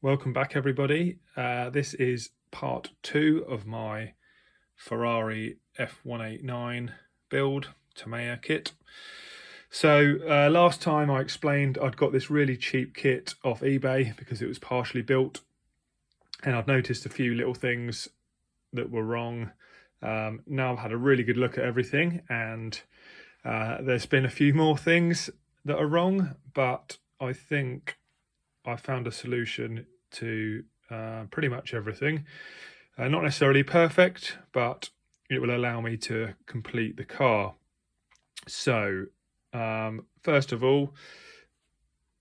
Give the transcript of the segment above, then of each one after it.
Welcome back, everybody. This is part 2 of my Ferrari F189 build Tamiya kit. So last time I explained I'd got this really cheap kit off eBay because it was partially built, and I'd noticed a few little things that were wrong. Now I've had a really good look at everything, and there's been a few more things that are wrong, but I think I found a solution to pretty much everything. Not necessarily perfect, but it will allow me to complete the car. So first of all,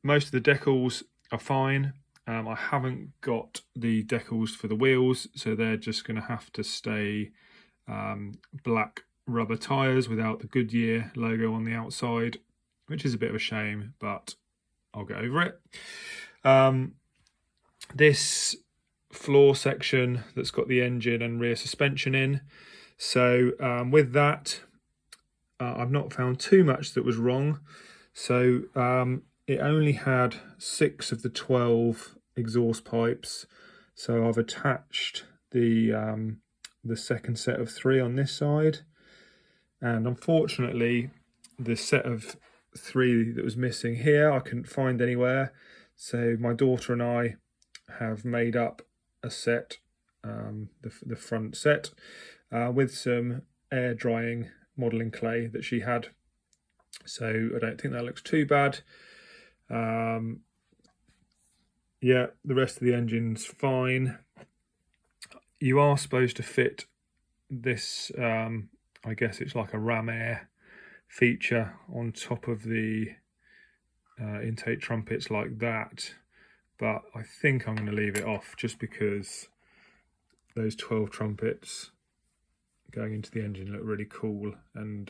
most of the decals are fine. I haven't got the decals for the wheels, so they're just going to have to stay black rubber tyres without the Goodyear logo on the outside, which is a bit of a shame, but I'll get over it. This floor section that's got the engine and rear suspension in, so with that I've not found too much that was wrong. So it only had 6 of the 12 exhaust pipes, so I've attached the second set of 3 on this side, and unfortunately the set of 3 that was missing here I couldn't find anywhere, so my daughter and I have made up a set, the front set, with some air drying modelling clay that she had, so I don't think that looks too bad. Yeah, the rest of the engine's fine. You are supposed to fit this, I guess it's like a ram air feature on top of the intake trumpets like that, but I think I'm going to leave it off just because those 12 trumpets going into the engine look really cool, and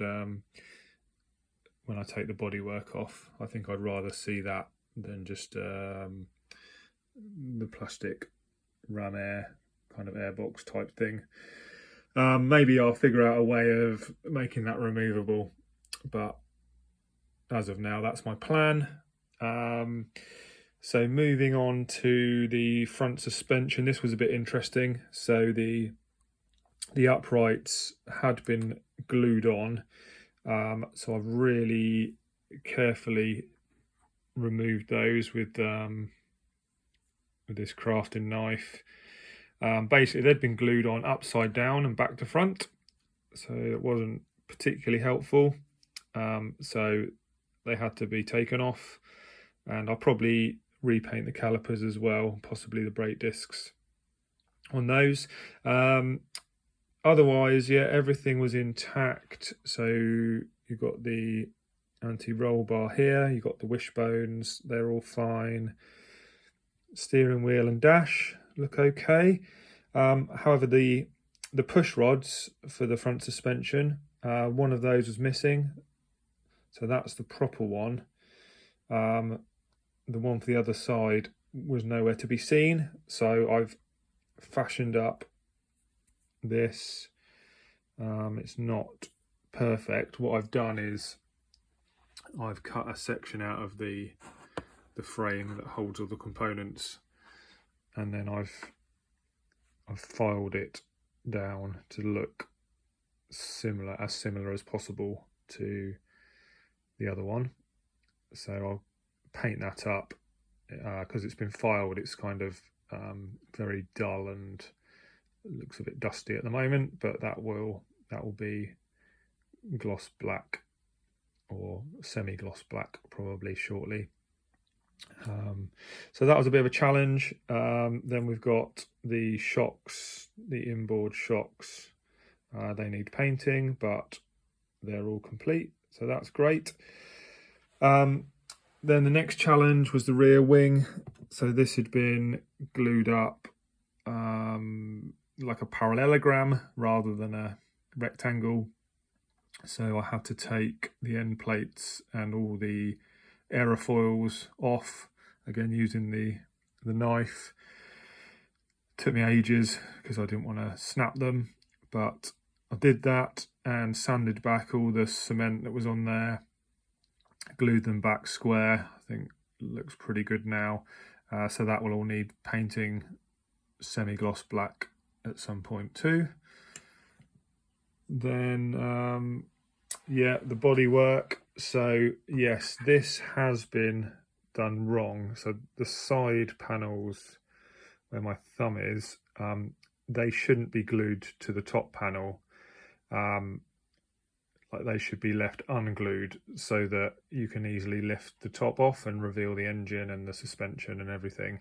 when I take the bodywork off, I think I'd rather see that than just the plastic ram air kind of airbox type thing. Maybe I'll figure out a way of making that removable, but as of now that's my plan. So moving on to the front suspension, this was a bit interesting. So the uprights had been glued on, so I've really carefully removed those with this crafting knife. Basically they'd been glued on upside down and back to front, so it wasn't particularly helpful, so they had to be taken off, and I'll probably repaint the calipers as well, possibly the brake discs on those. Otherwise, yeah, everything was intact. So you've got the anti-roll bar here, you've got the wishbones, they're all fine. Steering wheel and dash look okay. However, the push rods for the front suspension, one of those was missing, so that's the proper one. The one for the other side was nowhere to be seen, so I've fashioned up this. It's not perfect. What I've done is I've cut a section out of the frame that holds all the components, and then I've filed it down to look as similar as possible to the other one. So I'll paint that up because it's been filed. It's kind of very dull and looks a bit dusty at the moment, but that will be gloss black or semi-gloss black probably shortly. So that was a bit of a challenge. Then we've got the shocks, the inboard shocks. They need painting, but they're all complete, so that's great. Then the next challenge was the rear wing. So this had been glued up like a parallelogram rather than a rectangle. So I had to take the end plates and all the aerofoils off, again using the knife. Took me ages because I didn't want to snap them, but I did that and sanded back all the cement that was on there, glued them back square. I think it looks pretty good now, So that will all need painting semi-gloss black at some point too. Then yeah, the bodywork. So yes, this has been done wrong. So the side panels where my thumb is, they shouldn't be glued to the top panel. Like they should be left unglued so that you can easily lift the top off and reveal the engine and the suspension and everything.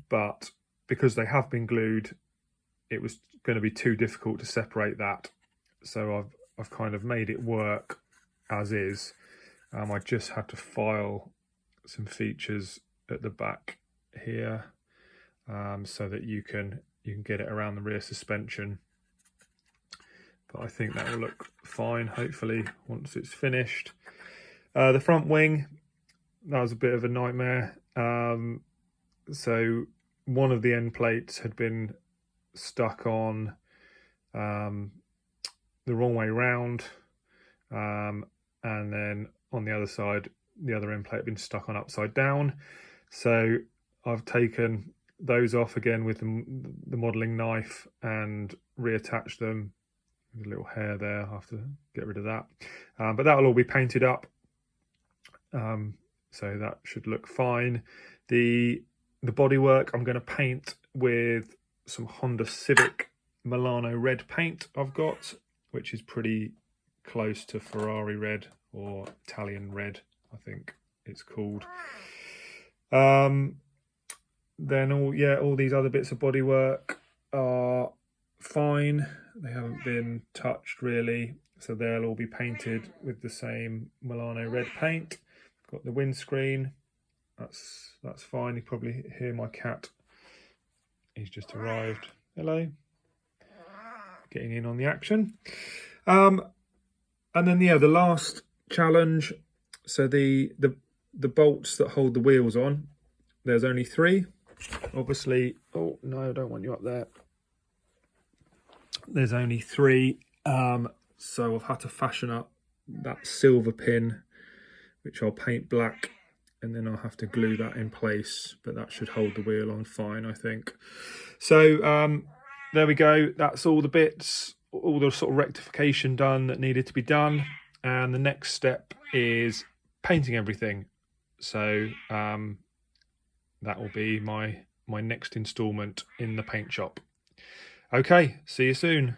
But because they have been glued, it was going to be too difficult to separate that. So I've kind of made it work as is. I just had to file some features at the back here, so that you can get it around the rear suspension. But I think that will look fine, hopefully, once it's finished. The front wing, that was a bit of a nightmare. So one of the end plates had been stuck on the wrong way round, and then on the other side, the other end plate had been stuck on upside down. So I've taken those off again with the modelling knife and reattached them. There's a little hair there, I have to get rid of that. But that will all be painted up, so that should look fine. The bodywork I'm going to paint with some Honda Civic Milano red paint I've got, which is pretty close to Ferrari red, or Italian red, I think it's called. Then all these other bits of bodywork are fine. They haven't been touched really, so they'll all be painted with the same Milano red paint. Got the windscreen, that's fine. You probably hear my cat, he's just arrived. Hello, getting in on the action. And then the last challenge, so the bolts that hold the wheels on, there's only 3. Obviously, oh no, I don't want you up there. There's only 3, so I've had to fashion up that silver pin, which I'll paint black, and then I'll have to glue that in place, but that should hold the wheel on fine, I think. So there we go. That's all the bits, all the sort of rectification done that needed to be done, and the next step is painting everything. So that will be my next instalment in the paint shop. Okay, see you soon.